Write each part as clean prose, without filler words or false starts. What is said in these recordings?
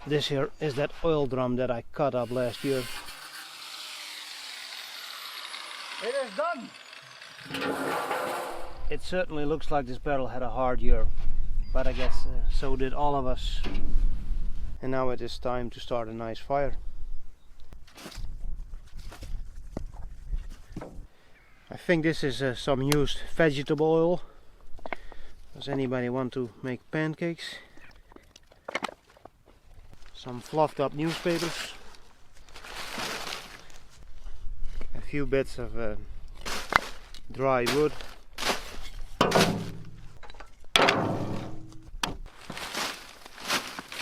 This here is that oil drum that I cut up last year. It is done! It certainly looks like this barrel had a hard year, but I guess so did all of us. And now it is time to start a nice fire. I think this is some used vegetable oil. Does anybody want to make pancakes? Some fluffed up newspapers. A few bits of dry wood.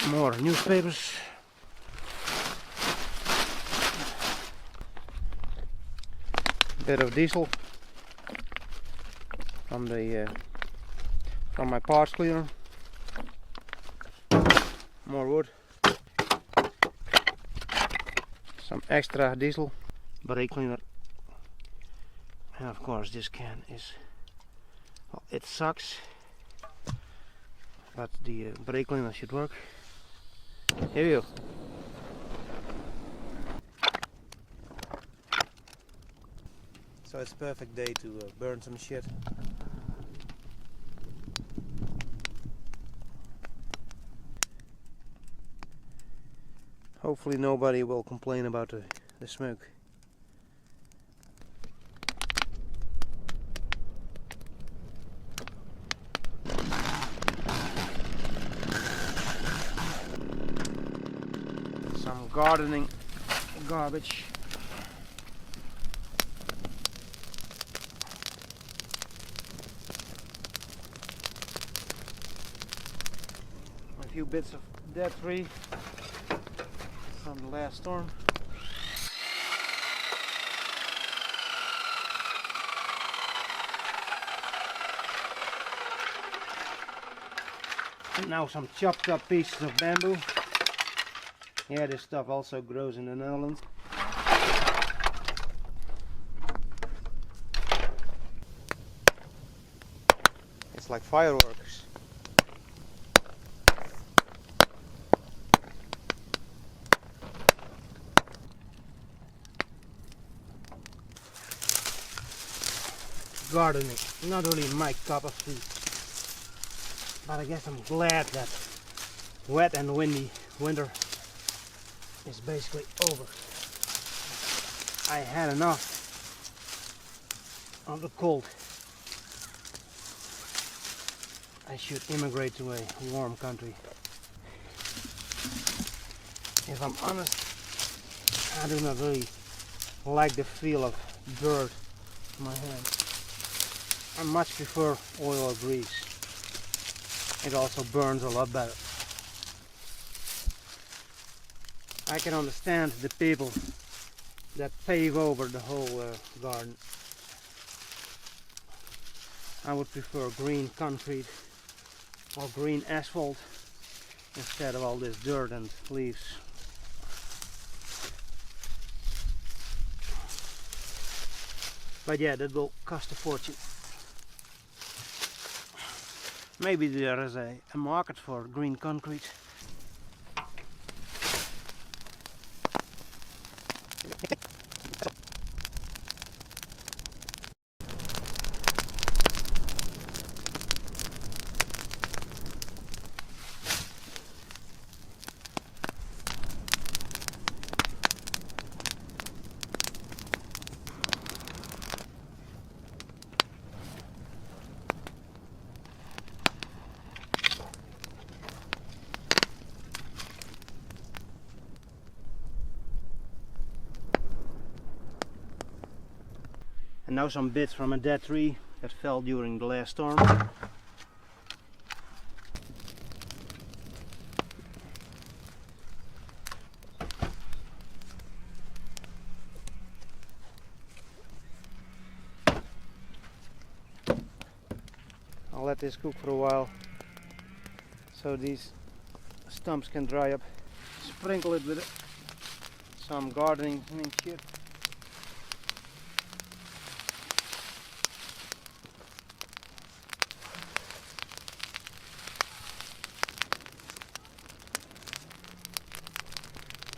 More newspapers. Bit of diesel from the from my parts cleaner. More wood. Some extra diesel, brake cleaner, and of course this can is, well, it sucks, but the brake cleaner should work. Here you go. So it's a perfect day to burn some shit. Hopefully nobody will complain about the smoke. Some gardening garbage. A few bits of dead tree from the last storm. And now some chopped up pieces of bamboo. Yeah, this stuff also grows in the Netherlands. It's like fireworks. Gardening, not really my cup of tea, but I guess I'm glad that wet and windy winter is basically over. I had enough of the cold. I should immigrate to a warm country. If I'm honest, I do not really like the feel of dirt in my hands. I much prefer oil or grease. It also burns a lot better. I can understand the people that pave over the whole garden. I would prefer green concrete or green asphalt instead of all this dirt and leaves. But yeah, that will cost a fortune. Maybe there is a market for green concrete. And now some bits from a dead tree that fell during the last storm. I'll let this cook for a while so these stumps can dry up. Sprinkle it with some gardening shit.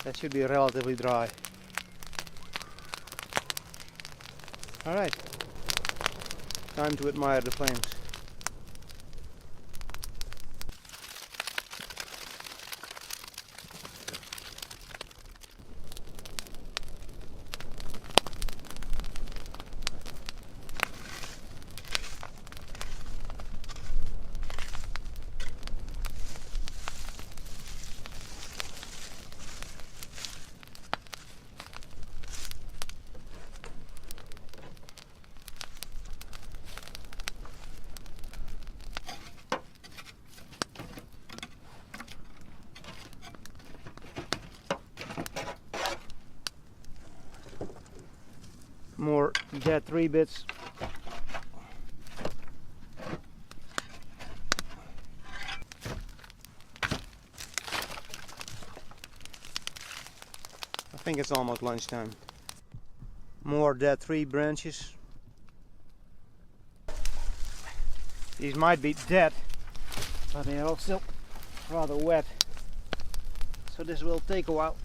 That should be relatively dry. Alright, time to admire the flames. More dead tree bits. I think it's almost lunchtime. More dead tree branches. These might be dead, but they are also rather wet, so this will take a while.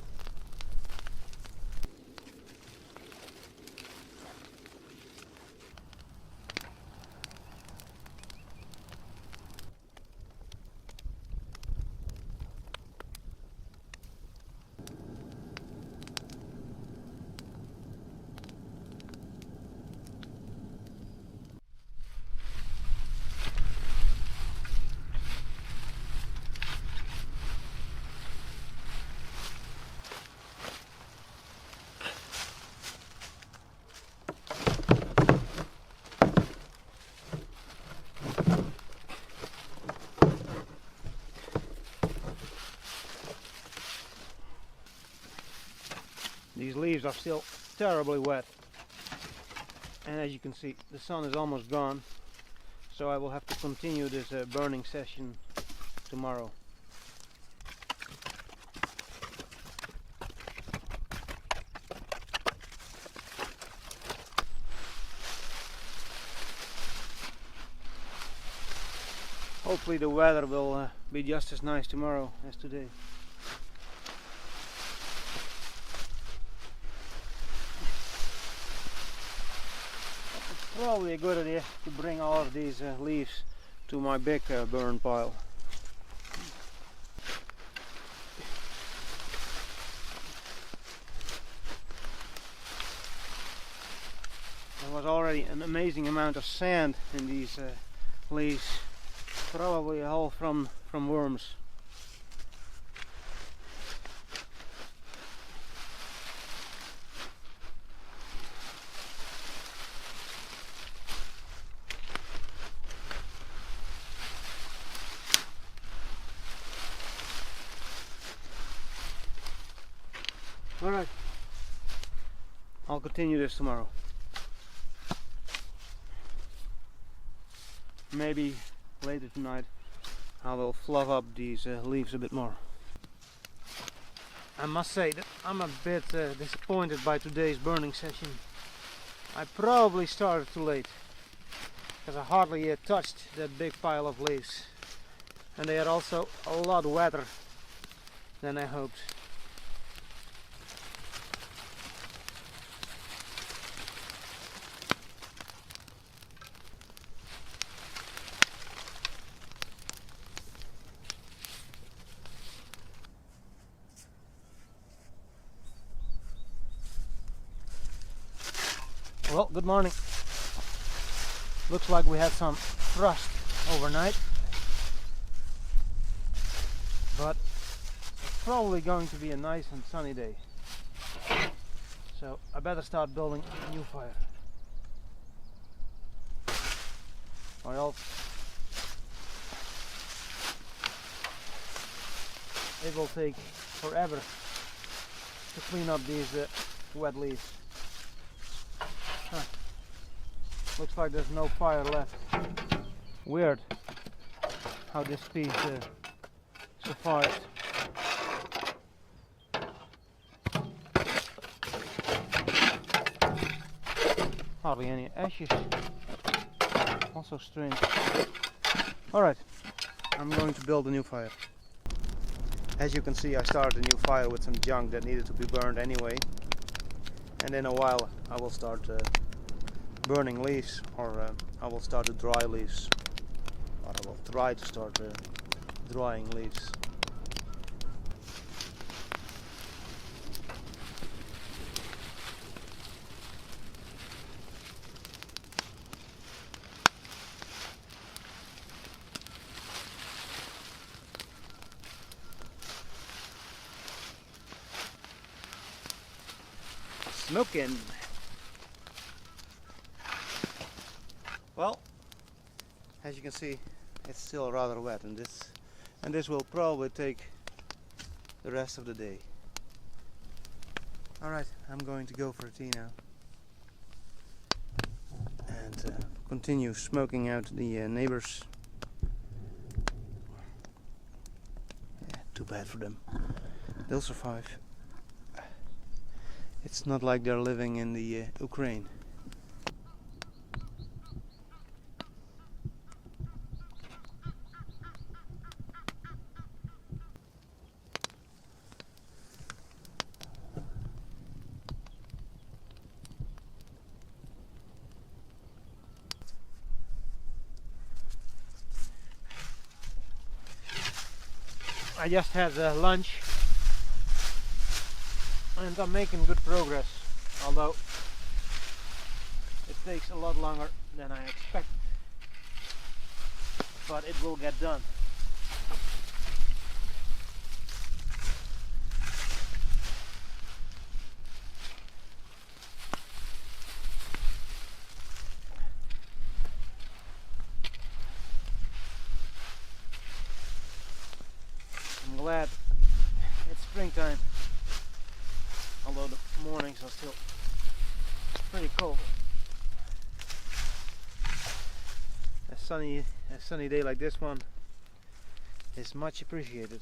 These leaves are still terribly wet, and as you can see, the sun is almost gone, so I will have to continue this burning session tomorrow. Hopefully the weather will be just as nice tomorrow as today. Probably a good idea to bring all of these leaves to my big burn pile. There was already an amazing amount of sand in these leaves, probably all from worms. Alright, I'll continue this tomorrow. Maybe later tonight I will fluff up these leaves a bit more. I must say that I'm a bit disappointed by today's burning session. I probably started too late, because I hardly touched that big pile of leaves, and they are also a lot wetter than I hoped. Well, good morning. Looks like we had some frost overnight, but it's probably going to be a nice and sunny day. So I better start building a new fire, or else it will take forever to clean up these wet leaves. Looks like there's no fire left. Weird how this piece survived. Hardly any ashes. Also strange. Alright, I'm going to build a new fire. As you can see, I started a new fire with some junk that needed to be burned anyway, and in a while I will start burning leaves, or I will start to dry leaves, or I will try to start drying leaves. Smoking. Well, as you can see, it's still rather wet, and this will probably take the rest of the day. Alright, I'm going to go for a tea now and continue smoking out the neighbors. Yeah, too bad for them. They'll survive. It's not like they're living in the Ukraine. I just had lunch, and I'm making good progress, although it takes a lot longer than I expected, but it will get done. I'm glad it's springtime, although the mornings are still pretty cold. A sunny day like this one is much appreciated.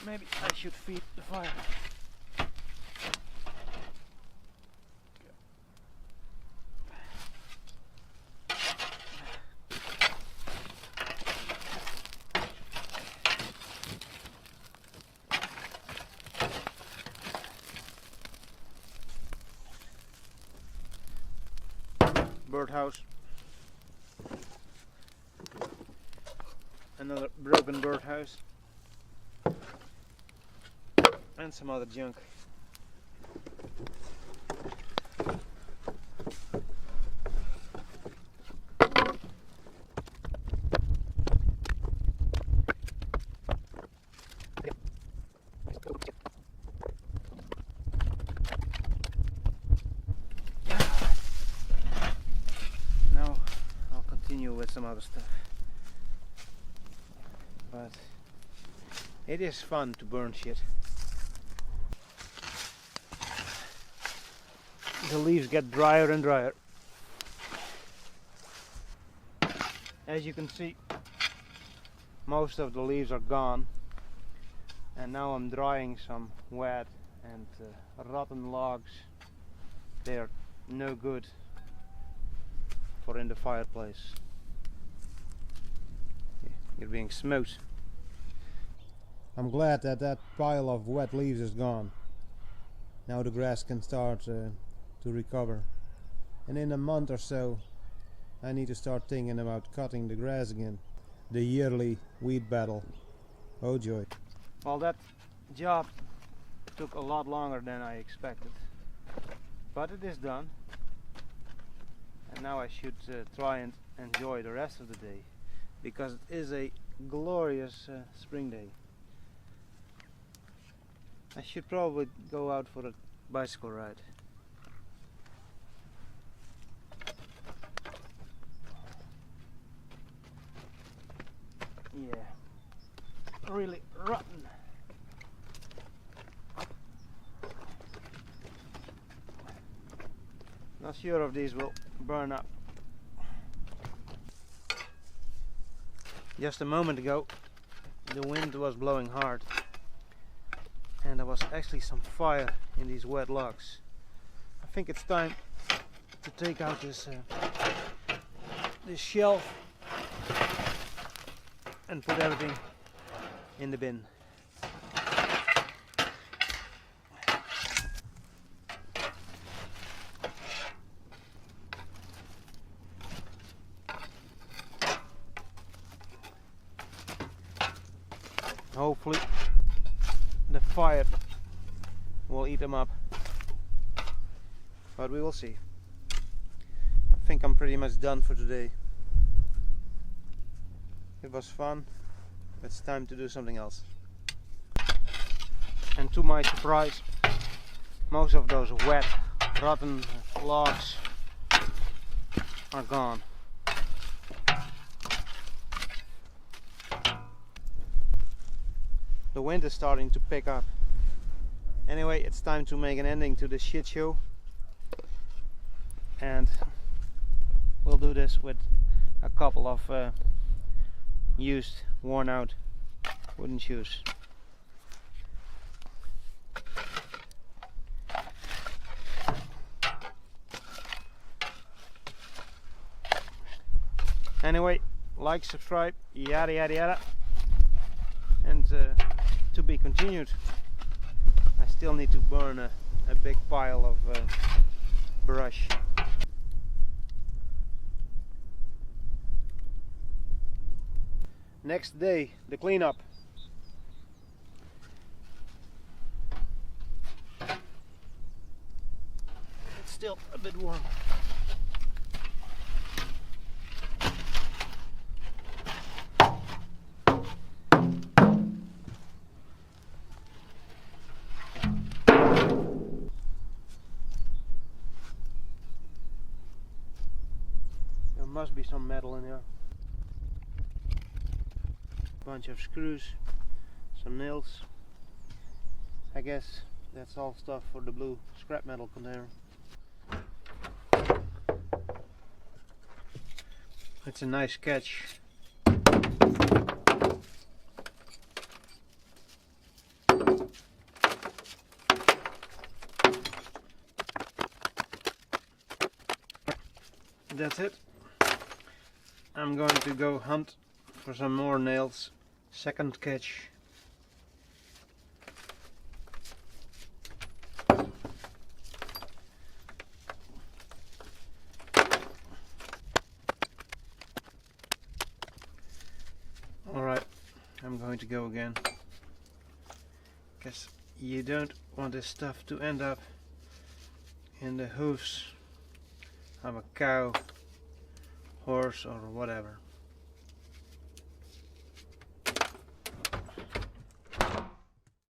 Maybe I should feed the fire. Birdhouse. Another broken birdhouse. And some other junk. With some other stuff, but it is fun to burn shit. The leaves get drier and drier. As you can see, most of the leaves are gone, and now I'm drying some wet and rotten logs. They are no good for in the fireplace. You're being smoked. I'm glad that that pile of wet leaves is gone. Now the grass can start to recover. And in a month or so, I need to start thinking about cutting the grass again. The yearly weed battle. Oh joy. Well, that job took a lot longer than I expected. But it is done. And now I should try and enjoy the rest of the day, because it is a glorious spring day. I should probably go out for a bicycle ride. Yeah, really rotten. Not sure if these will burn up. Just a moment ago, the wind was blowing hard, and there was actually some fire in these wet logs. I think it's time to take out this this shelf and put everything in the bin. Hopefully the fire will eat them up, but we will see. I think I'm pretty much done for today. It was fun. It's time to do something else. And to my surprise, most of those wet, rotten logs are gone. The wind is starting to pick up. Anyway, it's time to make an ending to this shit show. And we'll do this with a couple of used, worn out wooden shoes. Anyway, like, subscribe, yada yada yada. And to be continued. I still need to burn a big pile of brush. Next day, the cleanup. It's still a bit warm. There must be some metal in here. Bunch of screws, some nails. I guess that's all stuff for the blue scrap metal container. It's a nice catch. That's it. I'm going to go hunt for some more nails. Second catch. Alright, I'm going to go again. Because you don't want this stuff to end up in the hooves of a cow, horse or whatever.